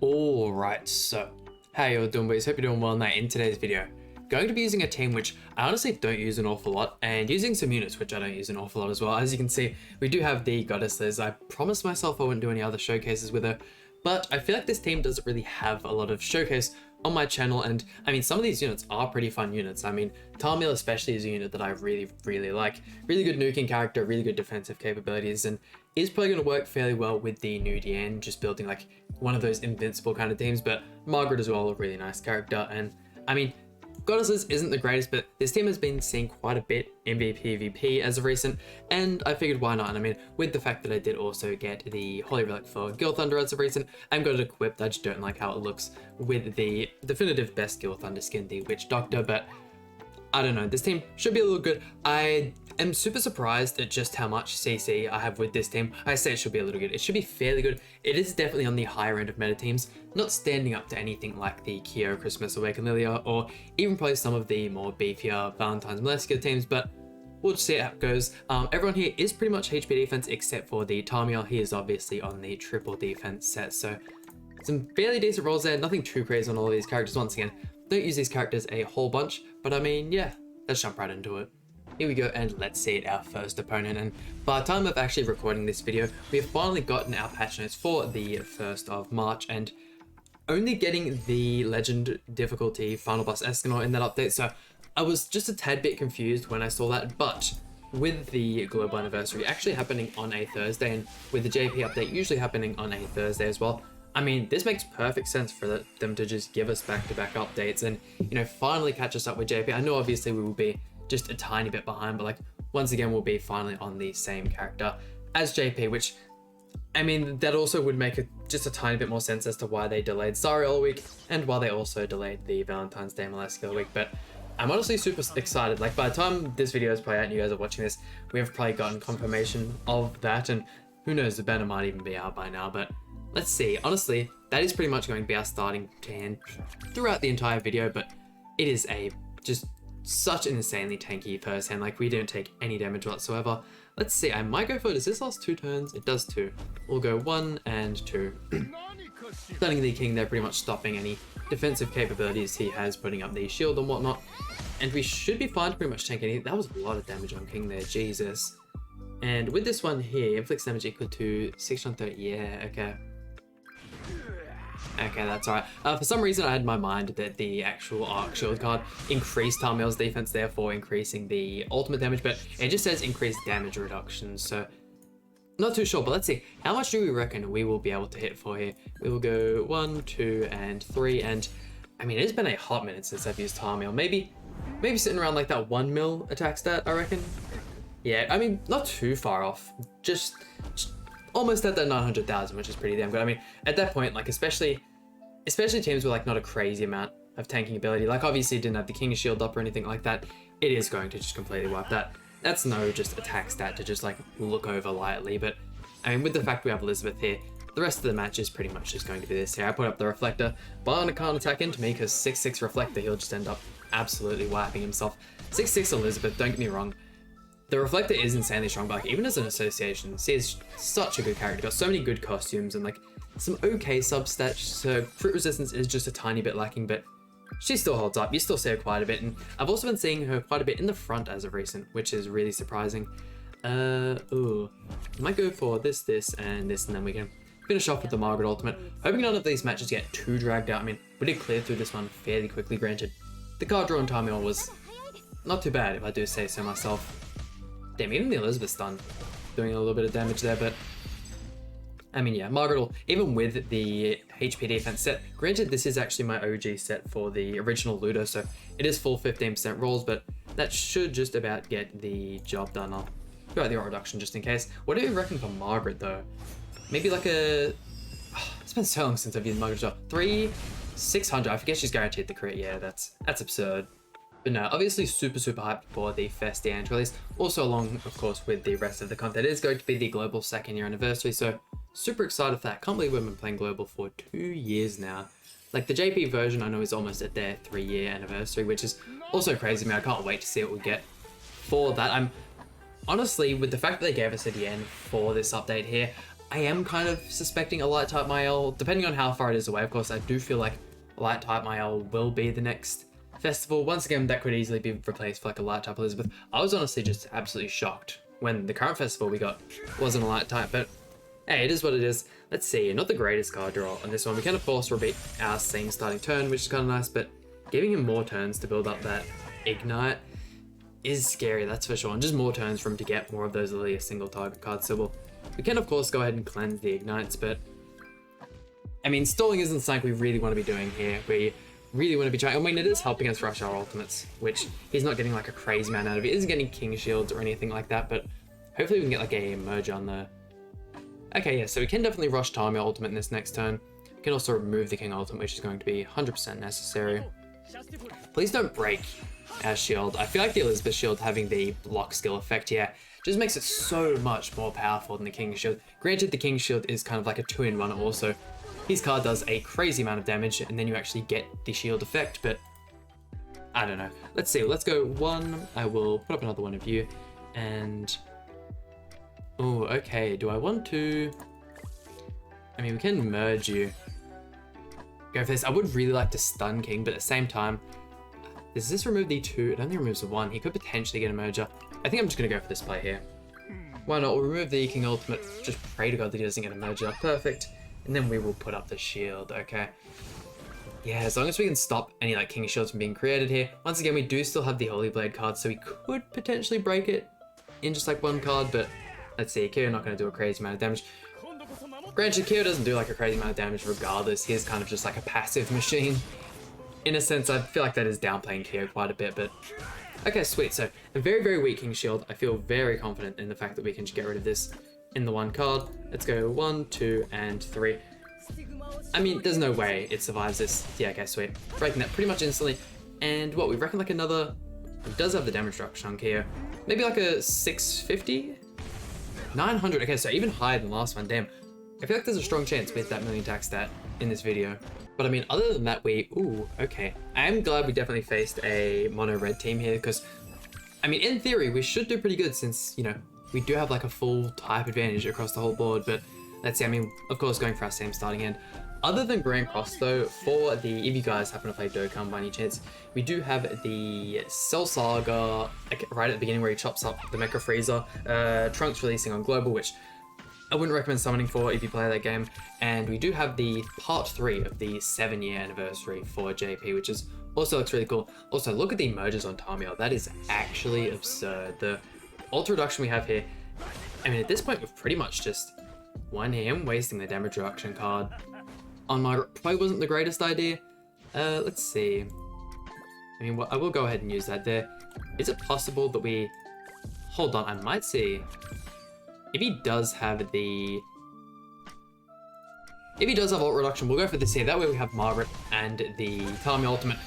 Alright, so how you all doing, boys? Hope you're doing well. Now in today's video, going to be using a team which I honestly don't use an awful lot, and using some units which I don't use an awful lot as well. As you can see, we do have the Goddess Liz. I promised myself I wouldn't do any other showcases with her, but I feel like this team doesn't really have a lot of showcase on my channel, and I mean, some of these units are pretty fun units. I mean, Tarmiel especially is a unit that I really like. Really good nuking character, really good defensive capabilities, and is probably going to work fairly well with the new Diane, just building like one of those invincible kind of teams. But Margaret as well, a really nice character, and I mean, Goddess Liz isn't the greatest, but this team has been seeing quite a bit MVP, VP as of recent, and I figured why not. And I mean, with the fact that I did also get the Holy Relic for Gil Thunder as of recent, I've got it equipped. I just don't like how it looks with the definitive best Gil Thunder skin, the Witch Doctor, but I don't know, this team should be a little good. I am super surprised at just how much CC I have with this team. I say it should be a little good. It should be fairly good. It is definitely on the higher end of meta teams, not standing up to anything like the Kyo, Christmas, Awaken Lilia, or even probably some of the more beefier Valentine's Maleska teams, but we'll just see how it goes. Everyone here is pretty much HP defense except for the Tarmiel. He is obviously on the triple defense set, so some fairly decent rolls there. Nothing too crazy on all of these characters. Once again, don't use these characters a whole bunch, but I mean, yeah, let's jump right into it. Here we go, and let's see our first opponent. And by the time of actually recording this video, we have finally gotten our patch notes for the 1st of March, and only getting the Legend difficulty Final Boss Escanor in that update, so I was just a tad bit confused when I saw that. But with the global anniversary actually happening on a Thursday, and with the JP update usually happening on a Thursday as well, I mean, this makes perfect sense for them to just give us back-to-back updates and, you know, finally catch us up with JP. I know obviously we will be just a tiny bit behind, but like, once again, we'll be finally on the same character as JP, which, I mean, that also would make just a tiny bit more sense as to why they delayed Zariel a week and why they also delayed the Valentine's Day Maleska a week. But I'm honestly super excited. Like, by the time this video is probably out and you guys are watching this, we have probably gotten confirmation of that, and who knows, the banner might even be out by now, but let's see. Honestly, that is pretty much going to be our starting hand throughout the entire video, but it is just such an insanely tanky first hand. Like, we don't take any damage whatsoever. Let's see, I might go for, does this last 2 turns? It does 2. We'll go 1 and 2. Stunning the king there, pretty much stopping any defensive capabilities he has, putting up the shield and whatnot. And we should be fine to pretty much tank anything. That was a lot of damage on king there, Jesus. And with this one here, inflicts damage equal to 630, yeah, okay. Okay, that's alright. For some reason, I had in my mind that the actual Arc Shield card increased Tarmiel's defense, therefore increasing the ultimate damage, but it just says increased damage reduction, so not too sure. But let's see, how much do we reckon we will be able to hit for here? We will go 1, 2, and 3, and I mean, it's been a hot minute since I've used Tarmiel. Maybe sitting around like that 1 mil attack stat, I reckon. Yeah, I mean, not too far off. Just almost at that 900,000, which is pretty damn good. I mean, at that point, like, especially teams with like not a crazy amount of tanking ability, like obviously didn't have the King Shield up or anything like that, it is going to just completely wipe that. That's no just attack stat to just like look over lightly. But I mean, with the fact we have Elizabeth here, the rest of the match is pretty much just going to be this here. I put up the Reflector, Bionic can't attack into me because 6-6 Reflector, he'll just end up absolutely wiping himself. 6-6 Elizabeth, don't get me wrong, the Reflector is insanely strong, but like, even as an association, she is such a good character. Got so many good costumes and like some okay substats. So crit resistance is just a tiny bit lacking, but she still holds up. You still see her quite a bit, and I've also been seeing her quite a bit in the front as of recent, which is really surprising. I might go for this, and this, and then we can finish off with the Margaret ultimate. Hoping none of these matches get too dragged out. I mean, we did clear through this one fairly quickly. Granted, the card draw on Tarmiel was not too bad, if I do say so myself. Damn, even the Elizabeth's done doing a little bit of damage there, but I mean, yeah, Margaret will, even with the HP defense set, granted this is actually my OG set for the original Ludo, so it is full 15% rolls, but that should just about get the job done. I'll go out the reduction just in case. What do you reckon for Margaret though? Maybe like a, it's been so long since I've used Margaret. 600, I forget she's guaranteed the crit. Yeah, that's absurd. But no, obviously super hyped for the first Diane release. Also along, of course, with the rest of the content. It is going to be the global 2nd year anniversary, so super excited for that. Can't believe we've been playing global for 2 years now. Like, the JP version I know is almost at their 3-year anniversary, which is also crazy to me. I can't wait to see what we get for that. I'm honestly, with the fact that they gave us a Diane for this update here, I am kind of suspecting a light type Mael, depending on how far it is away. Of course, I do feel like light type Mael will be the next festival. Once again, that could easily be replaced for like a light type Elizabeth. I was honestly just absolutely shocked when the current festival we got wasn't a light type, but hey, it is what it is. Let's see, not the greatest card draw on this one. We can of course repeat our same starting turn, which is kind of nice, but giving him more turns to build up that Ignite is scary, that's for sure. And just more turns for him to get more of those Lilia single target cards. So we can of course go ahead and cleanse the Ignites, but I mean, stalling isn't something we really want to be doing here. We really want to be trying, I mean, it is helping us rush our ultimates, which he's not getting like a crazy amount out of it. He isn't getting King Shields or anything like that, but hopefully we can get like a merge on there. Okay, yeah, so we can definitely rush Tamiya ultimate in this next turn. We can also remove the King ultimate, which is going to be 100% necessary. Please don't break our shield. I feel like the Elizabeth shield having the block skill effect here just makes it so much more powerful than the King shield. Granted, the King shield is kind of like a 2-in-1 also. His card does a crazy amount of damage and then you actually get the shield effect, but I don't know. Let's see, let's go one. I will put up another one of you and... oh, okay, do I want to... I mean, we can merge you. Go for this. I would really like to stun King, but at the same time, does this remove the 2? It only removes the 1. He could potentially get a merger. I think I'm just going to go for this play here. Why not? We'll remove the King ultimate. Just pray to God that he doesn't get a merger. Perfect. And then we will put up the shield, okay? Yeah, as long as we can stop any like King shields from being created here. Once again, we do still have the Holy Blade card, so we could potentially break it in just like one card, but let's see. Kyo not going to do a crazy amount of damage. Granted, Kyo doesn't do like a crazy amount of damage regardless. He's kind of just like a passive machine. In a sense, I feel like that is downplaying Kyo quite a bit, but... okay, sweet. So, a very, very weak King Shield. I feel very confident in the fact that we can just get rid of this in the one card. Let's go 1, 2, and 3. I mean, there's no way it survives this. Yeah, okay, sweet. Breaking that pretty much instantly. And what, we reckon like another... it does have the damage reduction on Kyo. Maybe like a 650? 900. Okay, so even higher than the last one. Damn. I feel like there's a strong chance with that million attack stat in this video. But I mean, other than that, ooh, okay. I am glad we definitely faced a mono red team here because, I mean, in theory, we should do pretty good since, you know, we do have like a full type advantage across the whole board. But let's see, I mean, of course, going for our same starting hand. Other than Grand Cross though, for the, if you guys happen to play Dokkan by any chance, we do have the Cell Saga like, right at the beginning where he chops up the Mecha Frieza, Trunks releasing on Global, which I wouldn't recommend summoning for if you play that game. And we do have the part 3 of the 7-year anniversary for JP, which is also looks really cool. Also, look at the merges on Tamiya. That is actually absurd. The Ultra Reduction we have here, I mean, at this point, we've pretty much just won him, wasting the damage reduction card on Margaret. Probably wasn't the greatest idea. Let's see. I mean, I will go ahead and use that there. Is it possible that we... hold on, I might see... if he does have the... if he does have ult reduction, we'll go for this here. That way we have Margaret and the Tamiya ultimate.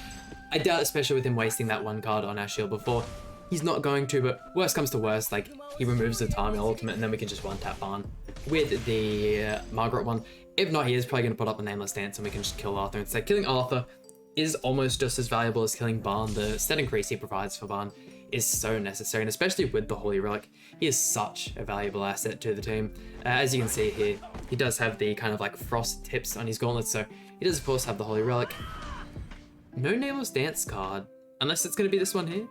I doubt, especially with him wasting that one card on our shield before, he's not going to, but worst comes to worst, like, he removes the Tamiya ultimate and then we can just one-tap Barn with the Margaret one. If not, he is probably going to put up the Nameless Dance and we can just kill Arthur instead. Killing Arthur is almost just as valuable as killing Barn. The stat increase he provides for Barn is so necessary, and especially with the Holy Relic, he is such a valuable asset to the team. As you can see here, he does have the kind of like frost tips on his gauntlets, so he does of course have the Holy Relic. No Nameless Dance card, unless it's going to be this one here.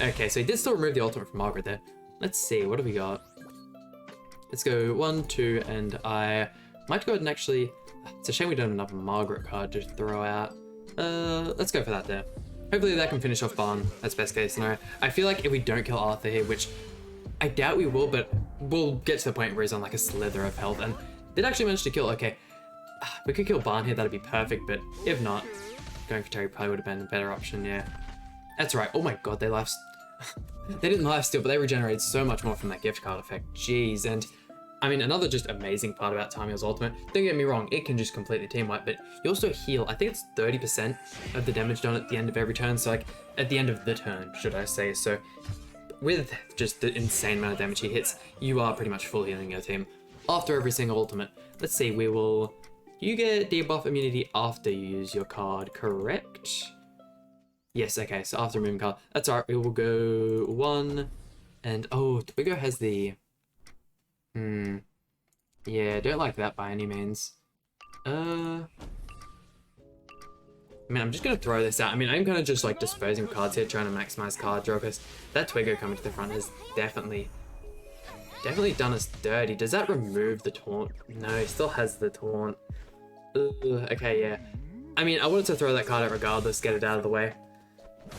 Okay, so he did still remove the ultimate from Margaret there. Let's see, what do we got? Let's go 1, 2, and I might go ahead and actually... it's a shame we don't have another Margaret card to throw out. Let's go for that there. Hopefully that can finish off Barn. That's best case scenario. I feel like if we don't kill Arthur here, which I doubt we will, but we'll get to the point where he's on like a slither of health, and did actually manage to kill, okay. We could kill Barn here, that'd be perfect, but if not, going for Terry probably would have been a better option, yeah. That's right. Oh my god, they they didn't lifesteal, but they regenerated so much more from that gift card effect. Jeez, and I mean, another just amazing part about Tamiya's ultimate, don't get me wrong, it can just complete the team wipe, but you also heal, I think it's 30% of the damage done at the end of every turn, so like, at the end of the turn, should I say, so with just the insane amount of damage he hits, you are pretty much full healing your team after every single ultimate. Let's see, you get debuff immunity after you use your card, correct? Yes, okay, so after removing card, that's alright, we will go 1, and oh, Twigo has the... Yeah, don't like that by any means. I mean, I'm just gonna throw this out. I mean, I'm kind of just like disposing cards here, trying to maximize card draw, because that Twiggo coming to the front has definitely done us dirty. Does that remove the taunt? No, he still has the taunt. Ugh, okay, yeah. I mean, I wanted to throw that card out regardless, get it out of the way.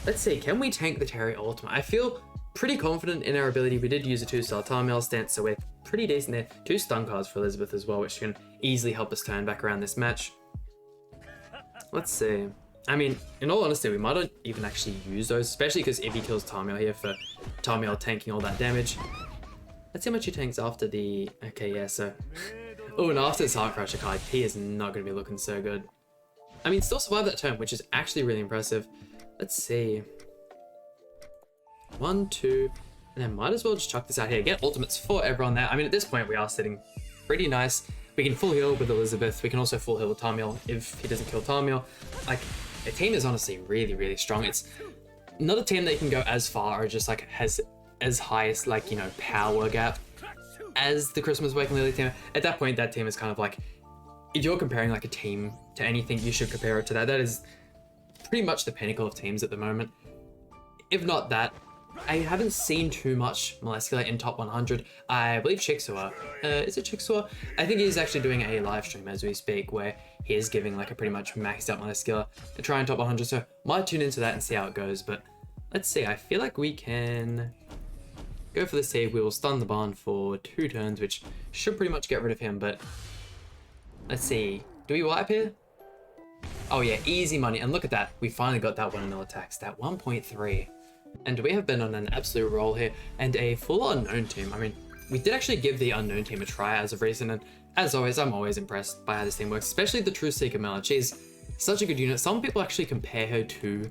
Let's see, can we tank the Terry ultimate? I feel pretty confident in our ability. We did use a 2-star Tarmiel stance, so we're pretty decent there. 2 stun cards for Elizabeth as well, which can easily help us turn back around this match. Let's see. I mean, in all honesty, we might not even actually use those, especially because Ibby kills Tarmiel here for Tarmiel tanking all that damage. Let's see how much he tanks after the... Okay, yeah, so... Oh, and after this Heart Crusher card, he is not going to be looking so good. I mean, still survived that turn, which is actually really impressive. Let's see. 1, 2, and then might as well just chuck this out here. Get ultimates for everyone there. I mean, at this point, we are sitting pretty nice. We can full heal with Elizabeth. We can also full heal with Tarmiel if he doesn't kill Tarmiel. Like, the team is honestly really, really strong. It's not a team that can go as far or just like has as highest, like, you know, power gap as the Christmas Wake and Lily team. At that point, that team is kind of like, if you're comparing like a team to anything, you should compare it to that. That is pretty much the pinnacle of teams at the moment. If not that, I haven't seen too much Molescula in top 100. I believe Chixua, is it Chixua? I think he's actually doing a live stream as we speak where he is giving like a pretty much maxed out Molescula to try and top 100. So might tune into that and see how it goes. But let's see, I feel like we can go for the save. We will stun the barn for 2 turns, which should pretty much get rid of him. But let's see, do we wipe here? Oh yeah, easy money. And look at that, we finally got that 1-0 attacks, that 1.3. And we have been on an absolute roll here, and a full unknown team. I mean, we did actually give the unknown team a try as of recent, and as always, I'm always impressed by how this team works, especially the True Seeker Melon. She's such a good unit. Some people actually compare her to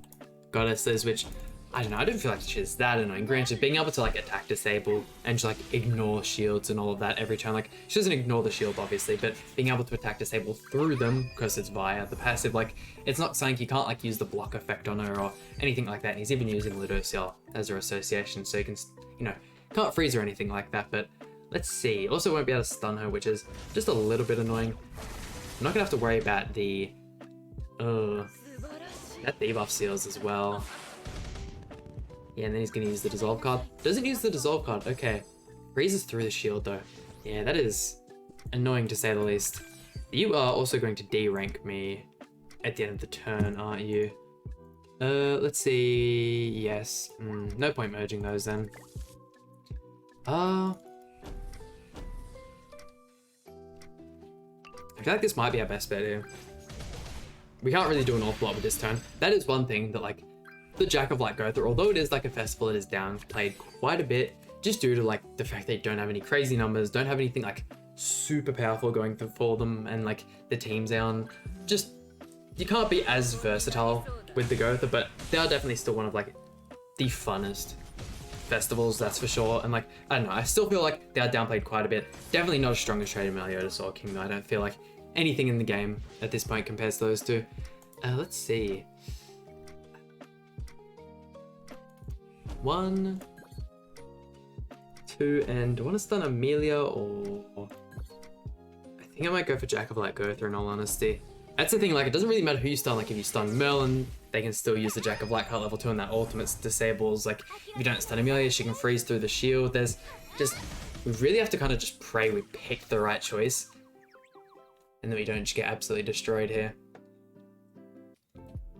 Goddesses, which, I don't know, I don't feel like she's that annoying. Granted, being able to like attack disable and just like ignore shields and all of that every turn, like she doesn't ignore the shield obviously, but being able to attack disable through them because it's via the passive, like it's not something you can't like use the block effect on her or anything like that. And he's even using Ludociel as her association, so you can, you know, can't freeze or anything like that. But let's see. Also won't be able to stun her, which is just a little bit annoying. I'm not gonna have to worry about the that debuff seals as well. Yeah, and then he's going to use the Dissolve card. Doesn't use the Dissolve card. Okay. Freezes through the shield, though. Yeah, that is annoying to say the least. You are also going to D-rank me at the end of the turn, aren't you? Let's see. Yes. No point merging those, then. I feel like this might be our best bet here. We can't really do an awful lot with this turn. That is one thing that, like, the Jack of Light Gotha, although it is like a festival, it is downplayed quite a bit just due to like the fact they don't have any crazy numbers, don't have anything like super powerful going for them, and like the teams they on, just you can't be as versatile with the Gotha, but they are definitely still one of like the funnest festivals, that's for sure. And like, I don't know, I still feel like they are downplayed quite a bit. Definitely not as strong as Trader Meliodas or King though. I don't feel like anything in the game at this point compares to those two. Let's see. 1, 2, and do I want to stun Amelia or... I think I might go for Jack of Light Gotha in all honesty. That's the thing, like it doesn't really matter who you stun, like if you stun Merlin, they can still use the Jack of Light card level 2 and that ultimate disables. Like if you don't stun Amelia, she can freeze through the shield. There's just, we really have to kind of just pray we picked the right choice and that we don't just get absolutely destroyed here.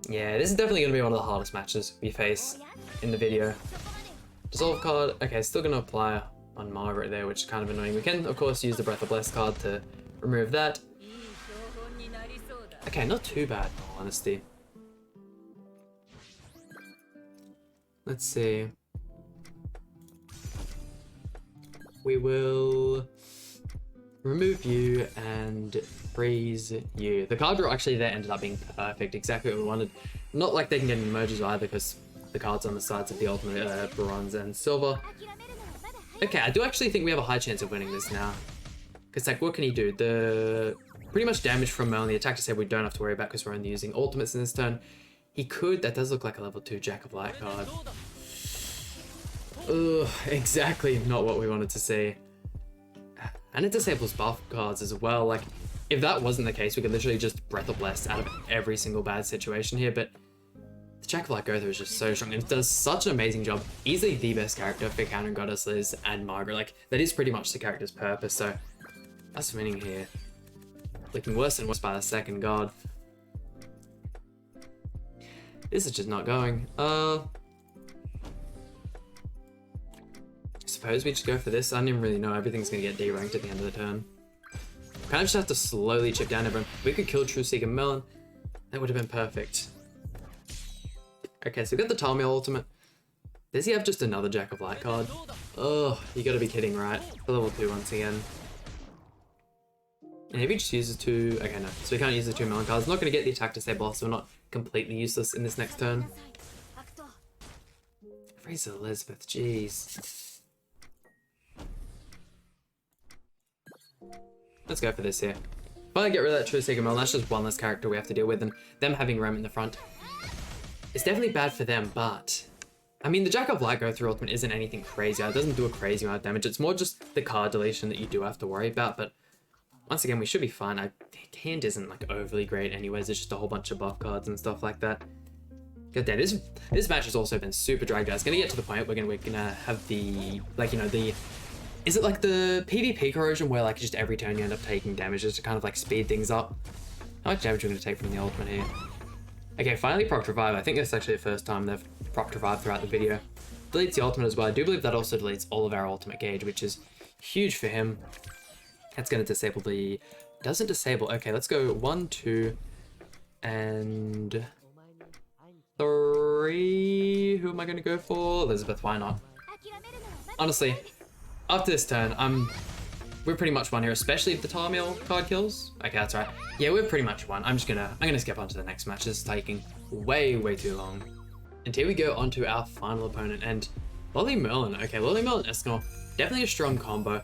Yeah, this is definitely going to be one of the hardest matches we face in the video. Dissolve card, okay, still going to apply on Margaret there, which is kind of annoying. We can, of course, use the Breath of Bless card to remove that. Okay, not too bad, in all honesty. Let's see. We will remove you and freeze you. The card draw actually there ended up being perfect, exactly what we wanted. Not like they can get any merges either because the cards on the sides of the ultimate bronze and silver. Okay, I do actually think we have a high chance of winning this now. Because like, what can he do? The pretty much damage from Merlin, the attack to say we don't have to worry about because we're only using ultimates in this turn. He could, that does look like a level 2 Jack of Light card. Ugh, exactly not what we wanted to see. And it disables buff cards as well. Like, if that wasn't the case, we could literally just Breath of Bless out of every single bad situation here, but the Jack of Light Gother is just so strong and it does such an amazing job. Easily the best character for countering Goddess Liz and Margaret. Like, that is pretty much the character's purpose, so us winning here. Looking worse and worse by the second god. This is just not going. I suppose we just go for this. I don't even really know. Everything's gonna get D-ranked at the end of the turn. Kind of just have to slowly chip down everyone. We could kill True Seeker Melon. That would have been perfect. Okay, so we got the Tarmiel ultimate. Does he have just another Jack of Light card? Oh, you gotta be kidding, right? For level 2 once again. And if he just uses 2... Okay, no. So we can't use the 2 Melon cards. I'm not gonna get the attack disable off, so we're not completely useless in this next turn. Fraser Elizabeth, jeez. Let's go for this here. If I get rid of that True Seeker Melon, that's just one less character we have to deal with, and them having Rem in the front. It's definitely bad for them, but... I mean, the Jack of Light Go Through ultimate isn't anything crazy. It doesn't do a crazy amount of damage. It's more just the card deletion that you do have to worry about, but... Once again, we should be fine. Hand isn't like overly great anyways. It's just a whole bunch of buff cards and stuff like that. God damn, this match has also been super dragged out. It's gonna get to the point where we're gonna have the, like, you know, the... Is it like the PvP corrosion where like just every turn you end up taking damage just to kind of like speed things up? How much damage are we gonna take from the ultimate here? Okay, finally proc revive. I think that's actually the first time they've proc revive throughout the video. Deletes the ultimate as well. I do believe that also deletes all of our ultimate gauge, which is huge for him. That's gonna disable the... Doesn't disable. Okay, let's go 1, 2, and 3. Who am I gonna go for? Elizabeth, why not? Honestly, after this turn, we're pretty much won here, especially if the Tarmiel card kills. Okay, that's right. Yeah, we're pretty much won. I'm gonna skip on to the next match. This is taking way too long. And here we go onto our final opponent, and Loli Merlin. Okay, Loli Merlin Escanor, definitely a strong combo.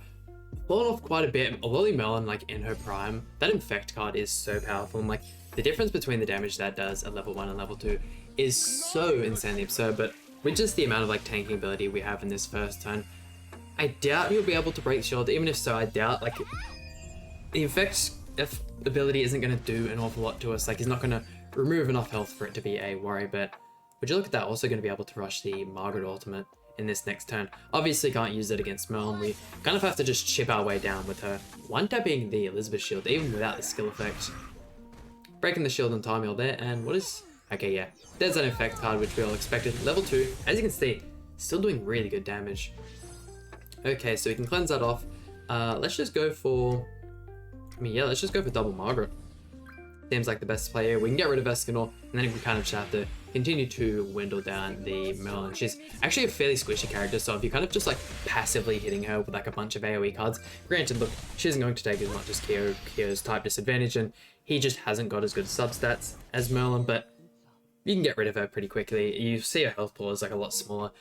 Fallen off quite a bit. Loli Merlin, like in her prime, that Infect card is so powerful. And like the difference between the damage that does at level 1 and level 2 is so insanely absurd. But with just the amount of like tanking ability we have in this first turn, I doubt he'll be able to break shield. Even if so, I doubt like the Infect ability isn't going to do an awful lot to us. Like he's not going to remove enough health for it to be a worry. But would you look at that? Also going to be able to rush the Margaret ultimate in this next turn. Obviously can't use it against Merlin. We kind of have to just chip our way down with her. One tapping the Elizabeth shield, even without the skill effect. Breaking the shield on Tarmiel there, and what is... Okay, yeah. There's that Infect card, which we all expected. Level 2, as you can see, still doing really good damage. Okay, so we can cleanse that off. Let's just go for... I mean, yeah, let's just go for double Margaret. Seems like the best player. We can get rid of Escanor, and then we kind of just have to continue to dwindle down the Merlin. She's actually a fairly squishy character, so if you're kind of just like passively hitting her with like a bunch of AoE cards, granted, look, she isn't going to take as much as Kyo's type disadvantage, and he just hasn't got as good substats as Merlin, but you can get rid of her pretty quickly. You see her health pool is like a lot smaller,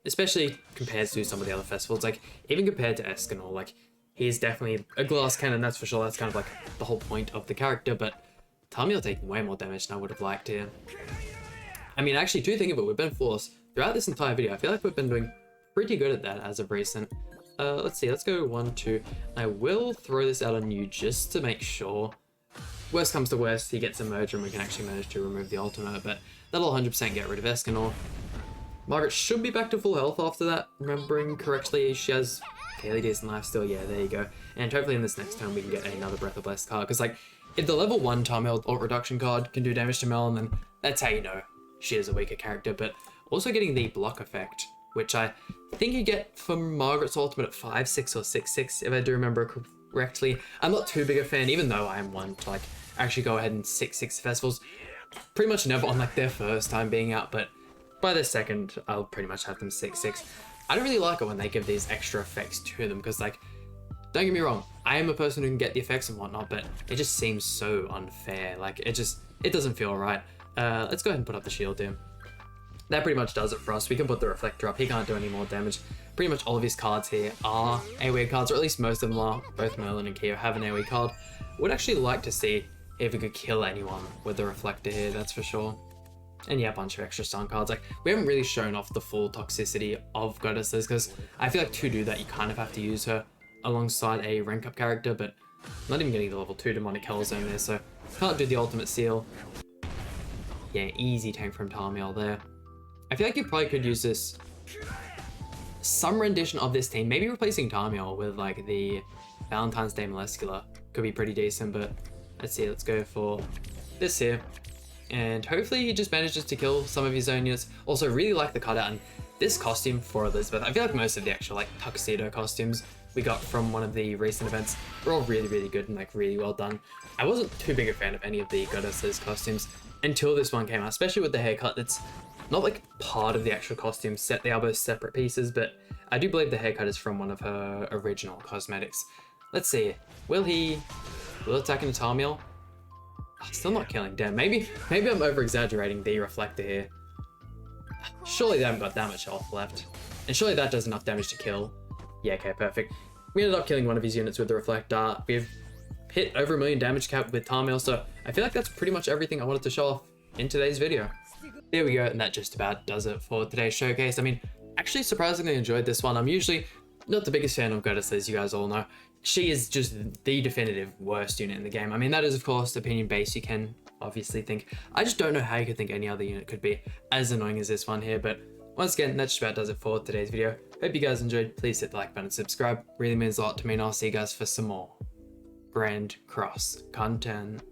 especially compared to some of the other festivals. Like even compared to Escanor, like he's definitely a glass cannon, that's for sure. That's kind of like the whole point of the character, but Tarmiel taking way more damage than I would have liked here. I mean, actually, to think of it, we've been flawless throughout this entire video. I feel like we've been doing pretty good at that as of recent. Let's see, let's go 1, 2. I will throw this out on you just to make sure. Worst comes to worst, he gets a merger and we can actually manage to remove the ultimate, but that'll 100% get rid of Escanor. Margaret should be back to full health after that, remembering correctly. She has fairly decent life still. Yeah, there you go. And hopefully in this next turn we can get another Breath of Blessed card, because like, if the level 1 Tarmiel ult reduction card can do damage to Melon, then that's how you know she is a weaker character. But also getting the block effect, which I think you get from Margaret's ultimate at 5/6 or 6/6, if I do remember correctly. I'm not too big a fan, even though I am one to like actually go ahead and 6/6 festivals. Pretty much never on like their first time being out, but by their second, I'll pretty much have them 6/6. I don't really like it when they give these extra effects to them, because like, don't get me wrong, I am a person who can get the effects and whatnot, but it just seems so unfair. Like, it doesn't feel right. Let's go ahead and put up the shield here. That pretty much does it for us. We can put the reflector up. He can't do any more damage. Pretty much all of his cards here are AoE cards, or at least most of them are. Both Merlin and Kyo have an AoE card. Would actually like to see if we could kill anyone with the reflector here, that's for sure. And yeah, a bunch of extra stun cards. Like, we haven't really shown off the full toxicity of Goddesses, because I feel like to do that, you kind of have to use her alongside a rank up character, but I'm not even getting the level 2 demonic hell zone there, so can't do the ultimate seal. Yeah, easy tank from Tarmiel there. I feel like you probably could use this, some rendition of this team, maybe replacing Tarmiel with like the Valentine's Day Moleskula could be pretty decent, but let's see, let's go for this here. And hopefully he just manages to kill some of his own units. Also really like the cutout and this costume for Elizabeth. I feel like most of the actual like tuxedo costumes we got from one of the recent events were all really, really good and like really well done. I wasn't too big a fan of any of the goddesses costumes until this one came out, especially with the haircut. That's not like part of the actual costume set. They are both separate pieces, but I do believe the haircut is from one of her original cosmetics. Let's see, will attack into Tarmiel? Still not killing. Damn, maybe I'm over exaggerating the reflector here. Surely they haven't got that much health left. And surely that does enough damage to kill. Yeah, okay, perfect. We ended up killing one of his units with the reflector. We've hit over 1 million damage cap with Tarmiel, so I feel like that's pretty much everything I wanted to show off in today's video. There we go, and that just about does it for today's showcase. I mean, actually surprisingly enjoyed this one. I'm usually not the biggest fan of Goddesses, you guys all know. She is just the definitive worst unit in the game. I mean, that is of course opinion based. You can obviously think. I just don't know how you could think any other unit could be as annoying as this one here. But once again, that just about does it for today's video. Hope you guys enjoyed. Please hit the like button and subscribe. Really means a lot to me, and I'll see you guis for some more Grand Cross content.